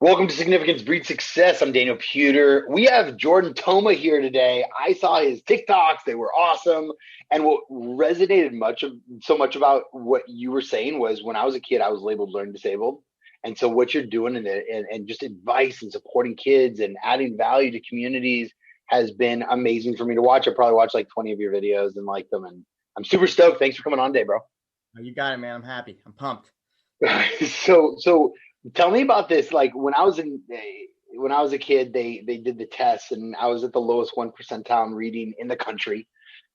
Welcome to Significance Breed Success. I'm Daniel Puder. We have Jordan Toma here today. I saw his TikToks; they were awesome. And what resonated so much about what you were saying was, when I was a kid, I was labeled learning disabled. And so, what you're doing and just advice and supporting kids and adding value to communities has been amazing for me to watch. I probably watched like 20 of your videos and like them, and I'm super stoked. Thanks for coming on today, bro. Oh, you got it, man. I'm happy. I'm pumped. So tell me about this. Like when I was a kid, they did the tests, and I was at the lowest 1 percentile in reading in the country,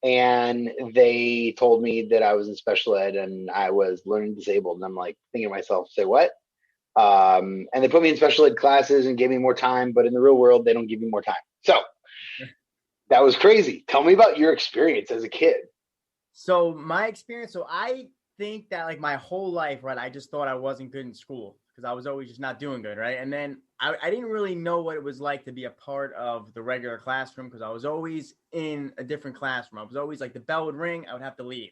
and they told me that I was in special ed and I was learning disabled, and I'm like thinking to myself, say what? And they put me in special ed classes and gave me more time, but in the real world, they don't give you more time. So that was crazy. Tell me about your experience as a kid. So my experience, so I think that like my whole life, right, I just thought I wasn't good in school because I was always just not doing good, right? And then I didn't really know what it was like to be a part of the regular classroom because I was always in a different classroom. I was always like the bell would ring, I would have to leave.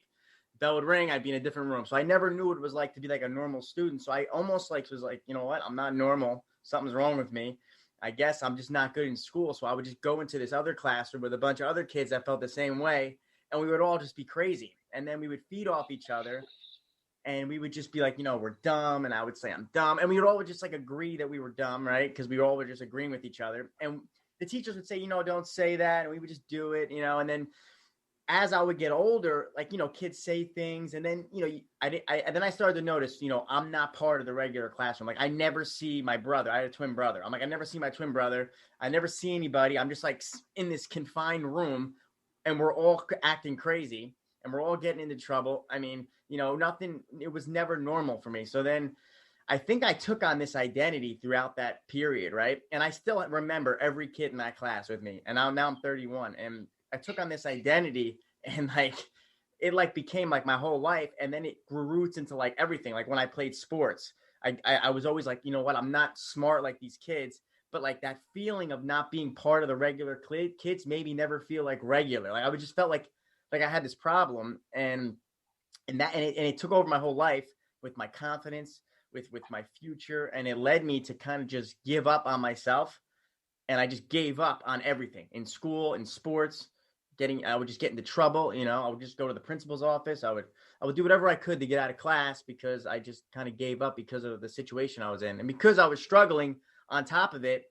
Bell would ring, I'd be in a different room. So I never knew what it was like to be like a normal student. So I almost like was like, you know what, I'm not normal. Something's wrong with me. I guess I'm just not good in school. So I would just go into this other classroom with a bunch of other kids that felt the same way, and we would all just be crazy. And then we would feed off each other, and we would just be like, we're dumb. And I would say, I'm dumb. And we would all just like agree that we were dumb, right? Because we all were just agreeing with each other. And the teachers would say, don't say that. And we would just do it, and then as I would get older, like, kids say things. And then, then I started to notice, I'm not part of the regular classroom. Like I never see my brother. I had a twin brother. I'm like, I never see my twin brother. I never see anybody. I'm just like in this confined room, and we're all acting crazy and we're all getting into trouble. I mean, nothing, it was never normal for me. So then I think I took on this identity throughout that period, right? And I still remember every kid in that class with me. And now I'm 31, and I took on this identity, and like it like became like my whole life, and then it grew roots into like everything. Like when I played sports, I was always like, you know what, I'm not smart like these kids, but like that feeling of not being part of the regular kids made me never feel like regular. Like I would just felt like I had this problem, and it took over my whole life with my confidence, with my future, and it led me to kind of just give up on myself. And I just gave up on everything in school, in sports. I would just get into trouble. I would just go to the principal's office. I would do whatever I could to get out of class because I just kind of gave up because of the situation I was in, and because I was struggling on top of it.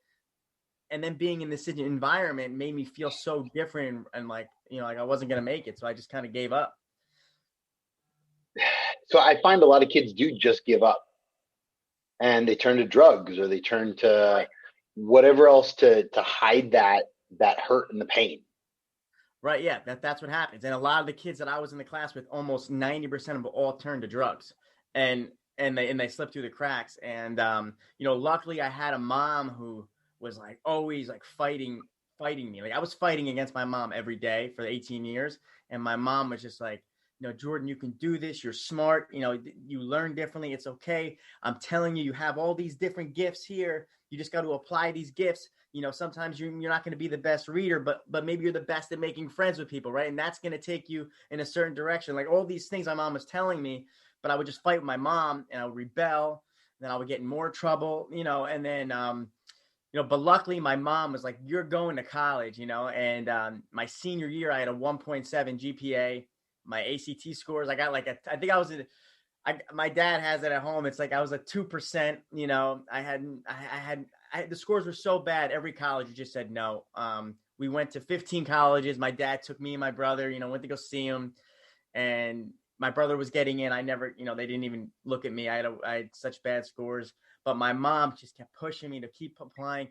And then being in this environment made me feel so different, and like, like I wasn't gonna make it, so I just kind of gave up. So I find a lot of kids do just give up, and they turn to drugs or they turn to Right. whatever else to hide that hurt and the pain. Right. Yeah. That's what happens. And a lot of the kids that I was in the class with, almost 90% of them all turned to drugs, and they slipped through the cracks. And luckily I had a mom who was like always like fighting me. Like I was fighting against my mom every day for 18 years, and my mom was just like, Jordan, you can do this. You're smart. You learn differently. It's okay. I'm telling you, you have all these different gifts here. You just got to apply these gifts. Sometimes you're not going to be the best reader, but maybe you're the best at making friends with people, right? And that's going to take you in a certain direction. Like all these things my mom was telling me, but I would just fight with my mom, and I would rebel. And then I would get in more trouble, and then but luckily my mom was like, you're going to college, and my senior year I had a 1.7 GPA. My ACT scores, I got like I think I was my dad has it at home. It's like I was a 2%. The scores were so bad. Every college just said no. We went to 15 colleges. My dad took me and my brother. Went to go see him, and my brother was getting in. I never, they didn't even look at me. I had such bad scores, but my mom just kept pushing me to keep applying,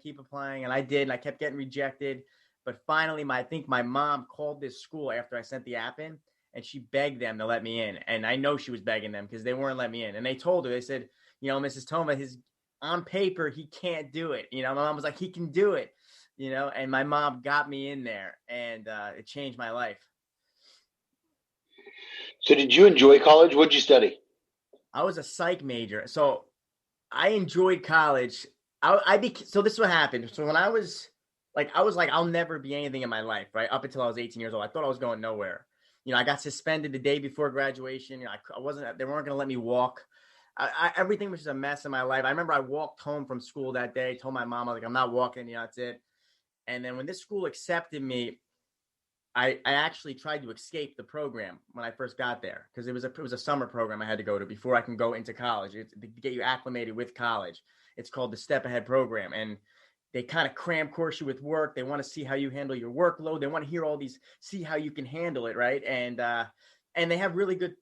and I did. And I kept getting rejected, but finally, I think my mom called this school after I sent the app in, and she begged them to let me in. And I know she was begging them because they weren't letting me in. And they told her, they said, Mrs. Toma, his on paper, he can't do it. My mom was like, he can do it, and my mom got me in there, and it changed my life. So did you enjoy college? What'd you study? I was a psych major. So I enjoyed college. So this is what happened. So when I was like, I'll never be anything in my life, right? Up until I was 18 years old, I thought I was going nowhere. I got suspended the day before graduation. I wasn't. They weren't going to let me walk. everything was just a mess in my life. I remember I walked home from school that day, told my mom, I was like, I'm not walking, that's it. And then when this school accepted me, I actually tried to escape the program when I first got there, because it was a summer program I had to go to before I can go into college. It's to get you acclimated with college. It's called the Step Ahead program, and they kind of cram course you with work. They want to see how you handle your workload. They want to hear see how you can handle it, right? And they have really good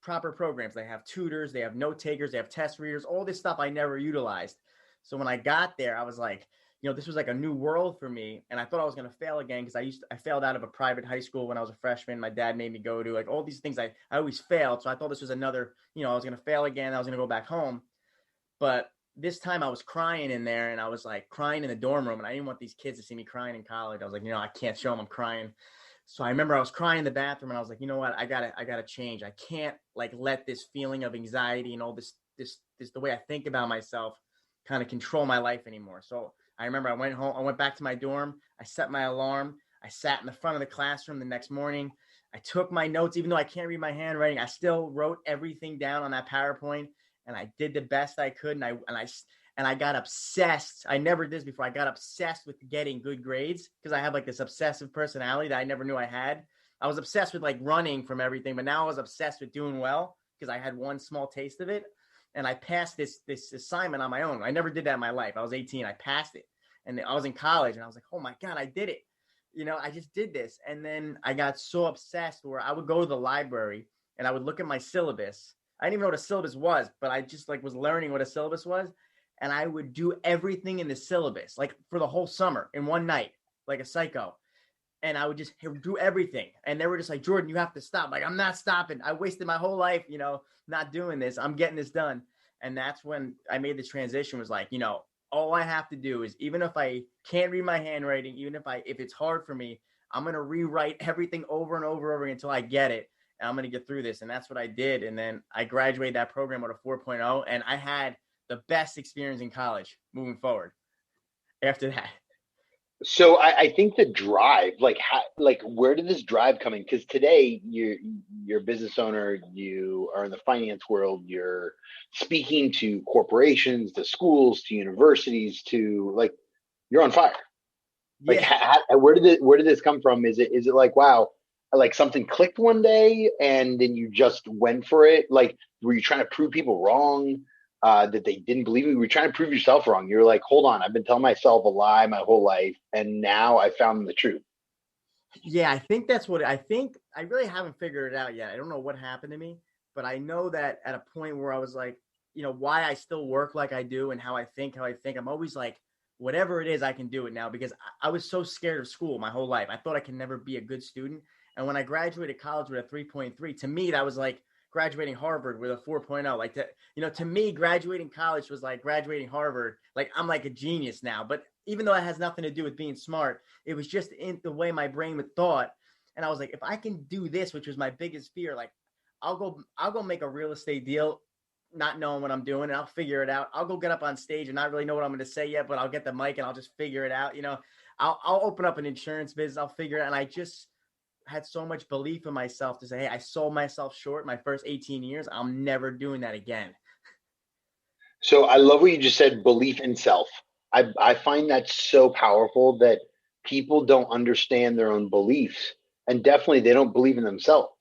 proper programs. They have tutors, they have note takers, they have test readers, all this stuff I never utilized. So when I got there, I was like, this was like a new world for me. And I thought I was going to fail again, because I failed out of a private high school when I was a freshman. My dad made me go to, like, all these things. I always failed. So I thought this was another, I was going to fail again. I was going to go back home. But this time I was crying in there, and I was like crying in the dorm room. And I didn't want these kids to see me crying in college. I was like, I can't show them I'm crying. So I remember I was crying in the bathroom, and I was like, you know what? I gotta change. I can't like let this feeling of anxiety and all this the way I think about myself kind of control my life anymore. So I remember I went home, I went back to my dorm, I set my alarm, I sat in the front of the classroom the next morning. I took my notes, even though I can't read my handwriting, I still wrote everything down on that PowerPoint, and I did the best I could. And I got obsessed. I never did this before. I got obsessed with getting good grades, because I have like this obsessive personality that I never knew I had. I was obsessed with like running from everything, but now I was obsessed with doing well, because I had one small taste of it. And I passed this assignment on my own. I never did that in my life. I was 18. I passed it. And I was in college, and I was like, oh my God, I did it. I just did this. And then I got so obsessed where I would go to the library and I would look at my syllabus. I didn't even know what a syllabus was, but I just like was learning what a syllabus was. And I would do everything in the syllabus, like for the whole summer in one night, like a psycho. And I would just do everything. And they were just like, Jordan, you have to stop. Like, I'm not stopping. I wasted my whole life, not doing this. I'm getting this done. And that's when I made the transition, was like, all I have to do is, even if I can't read my handwriting, even if it's hard for me, I'm going to rewrite everything over and over and over until I get it. And I'm going to get through this. And that's what I did. And then I graduated that program with a 4.0, and I had the best experience in college moving forward after that. So I think the drive, where did this drive come in? Because today you're a business owner, you are in the finance world, you're speaking to corporations, to schools, to universities, to like, you're on fire. Like, Yeah. where did this come from? Is it like, wow, like something clicked one day and then you just went for it? Like, were you trying to prove people wrong? That they didn't believe me? Were you trying to prove yourself wrong? You're like, hold on, I've been telling myself a lie my whole life, and now I found the truth. Yeah, I think that's what I think. I really haven't figured it out yet. I don't know what happened to me, but I know that at a point where I was like, why I still work like I do and how I think, I'm always like, whatever it is, I can do it now, because I was so scared of school my whole life. I thought I could never be a good student. And when I graduated college with a 3.3, to me, that was like graduating Harvard with a 4.0. Like, to me, graduating college was like graduating Harvard. Like, I'm like a genius now. But even though it has nothing to do with being smart, it was just in the way my brain would thought. And I was like, if I can do this, which was my biggest fear, like, I'll go make a real estate deal, not knowing what I'm doing, and I'll figure it out. I'll go get up on stage and not really know what I'm going to say yet, but I'll get the mic and I'll just figure it out. I'll open up an insurance business. I'll figure it out. And I just had so much belief in myself to say, hey, I sold myself short my first 18 years. I'm never doing that again. So I love what you just said, belief in self. I find that so powerful, that people don't understand their own beliefs, and definitely they don't believe in themselves.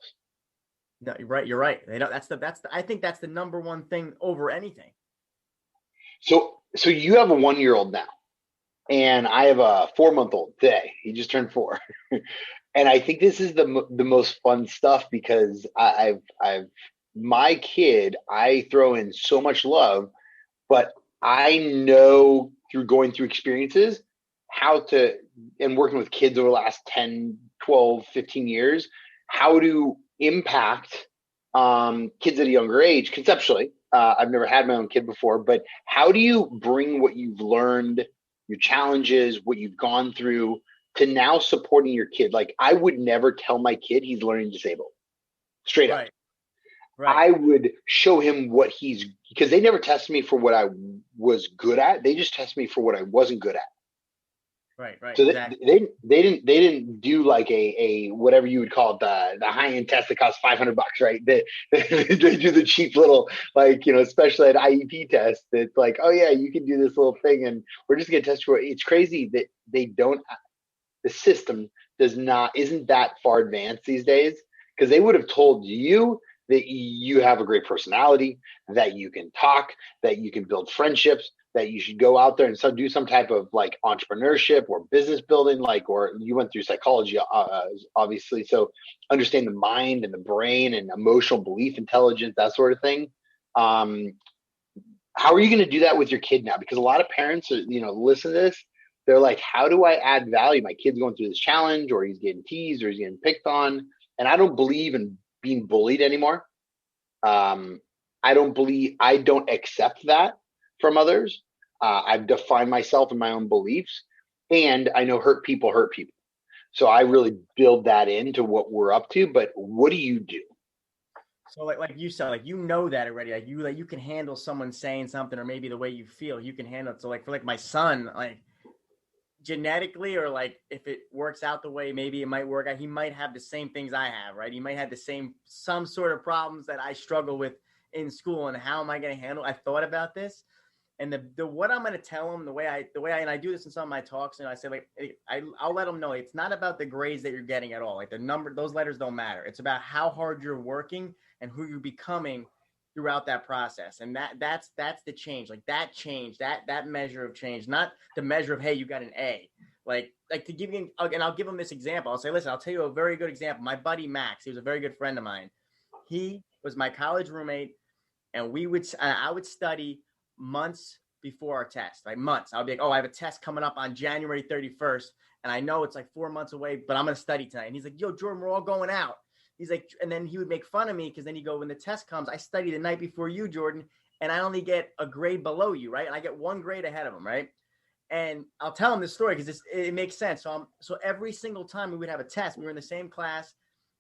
No, you're right. You're right. They don't, I think that's the number one thing over anything. So you have a 1-year-old now, and I have a 4-month-old today. He just turned 4. And I think this is the most fun stuff, because I've my kid, I throw in so much love, but I know through going through experiences how to, and working with kids over the last 10, 12, 15 years, how to impact kids at a younger age conceptually. I've never had my own kid before, but how do you bring what you've learned, your challenges, what you've gone through, to now supporting your kid? Like, I would never tell my kid he's learning disabled, straight up. Right. Right. I would show him because they never tested me for what I was good at. They just tested me for what I wasn't good at. Right, So exactly. they didn't do like a whatever you would call it, the high end test that costs $500, right? They do the cheap little, like, special ed IEP test that's like, oh yeah, you can do this little thing and we're just gonna test you. It's crazy that they don't, the system does not, isn't that far advanced these days, because they would have told you that you have a great personality, that you can talk, that you can build friendships, that you should go out there and do some type of like entrepreneurship or business building, like, or you went through psychology, obviously, so understand the mind and the brain and emotional belief intelligence, that sort of thing. um, how are you going to do that with your kid now? Because a lot of parents are, listen to this. They're like, how do I add value? My kid's going through this challenge, or he's getting teased, or he's getting picked on. And I don't believe in being bullied anymore. Um, I don't accept that from others. I've defined myself and my own beliefs. And I know hurt people hurt people. So I really build that into what we're up to. But what do you do? So like you said, like that already. Like you can handle someone saying something, or maybe the way you feel, you can handle it. So like for like my son, like genetically, or like if it works out the way maybe it might work out, he might have the same things I have, right? He might have the same, some sort of problems that I struggle with in school. And how am I going to handle? I thought about this, and the what I'm going to tell him, the way I and I do this in some of my talks, and I say, like, I'll let him know it's not about the grades that you're getting at all. Like the number, those letters don't matter. It's about how hard you're working and who you're becoming throughout that process. And that's the change. Like that change, that measure of change, not the measure of, hey, you got an A. Like to give you, and I'll give him this example. I'll say, listen, I'll tell you a very good example. My buddy Max, he was a very good friend of mine. He was my college roommate, and I would study months before our test, like months. I would be like, oh, I have a test coming up on January 31st, and I know it's like 4 months away, but I'm going to study tonight. And he's like, yo, Jordan, we're all going out. He's like, and then he would make fun of me, because then he go, when the test comes, I study the night before you, Jordan, and I only get a grade below you, right? And I get one grade ahead of him, right? And I'll tell him this story because it makes sense. So every single time we would have a test, we were in the same class.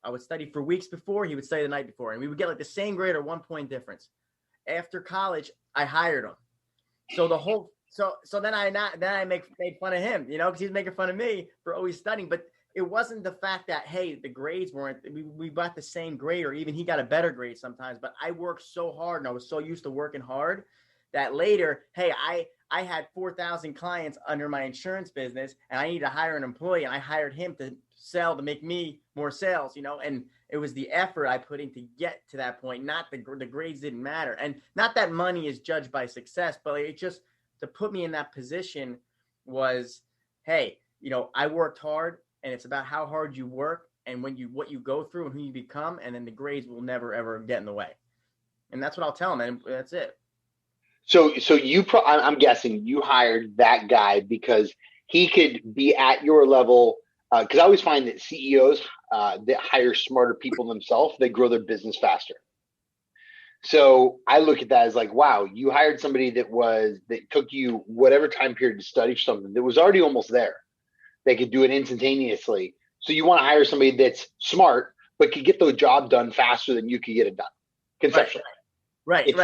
I would study for weeks before, he would study the night before, and we would get like the same grade or 1 point difference. After college, I hired him. So the whole so then I made fun of him, because he's making fun of me for always studying. But it wasn't the fact that, hey, the grades weren't, we got the same grade, or even he got a better grade sometimes. But I worked so hard, and I was so used to working hard that later, hey, I had 4,000 clients under my insurance business, and I needed to hire an employee, and I hired him to sell, to make me more sales, and it was the effort I put in to get to that point. Not the grades didn't matter. And not that money is judged by success, but it just, to put me in that position was, hey, I worked hard, and it's about how hard you work and what you go through and who you become. And then the grades will never, ever get in the way. And that's what I'll tell them. And that's it. So I'm guessing you hired that guy because he could be at your level. Because I always find that CEOs that hire smarter people themselves, they grow their business faster. So I look at that as like, wow, you hired somebody that took you whatever time period to study for something that was already almost there. They could do it instantaneously. So you want to hire somebody that's smart, but could get the job done faster than you could get it done, conceptually. Right. Yeah,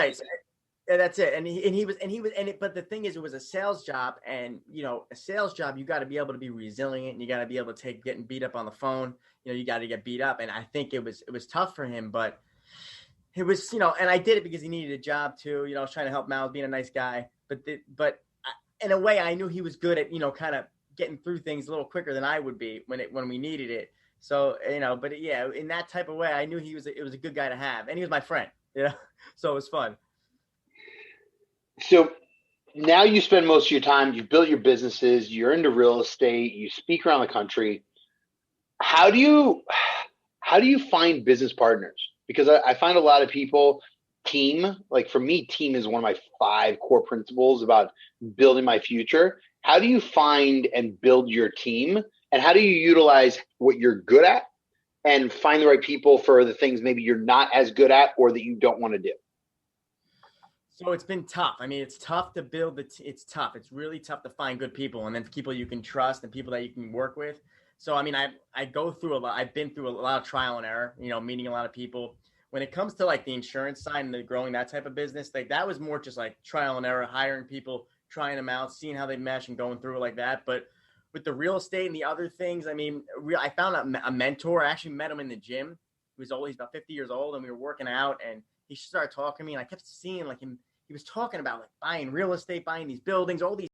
that's it. But the thing is, it was a sales job, and a sales job, you got to be able to be resilient, and you got to be able to take getting beat up on the phone. You got to get beat up, and I think it was tough for him, but it was, and I did it because he needed a job too. I was trying to help him out, being a nice guy, but in a way, I knew he was good at kind of getting through things a little quicker than I would be when we needed it. So but yeah, in that type of way, I knew it was a good guy to have, and he was my friend. So it was fun. So now you spend most of your time, you've built your businesses, you're into real estate, you speak around the country. How do you find business partners? Because I find a lot of people, like for me, team is one of my 5 core principles about building my future. How do you find and build your team? And how do you utilize what you're good at and find the right people for the things maybe you're not as good at or that you don't want to do? So it's been tough. I mean, it's tough to build it's tough. It's really tough to find good people, and then people you can trust and people that you can work with. So, I mean, I go through a lot. I've been through a lot of trial and error, meeting a lot of people. When it comes to like the insurance side and the growing that type of business, like that was more just like trial and error, hiring people, trying them out, seeing how they mesh and going through it like that. But with the real estate and the other things, I mean, I found a mentor. I actually met him in the gym. He was always about 50 years old, and we were working out, and he started talking to me, and I kept seeing like him. He was talking about like buying real estate, buying these buildings, all these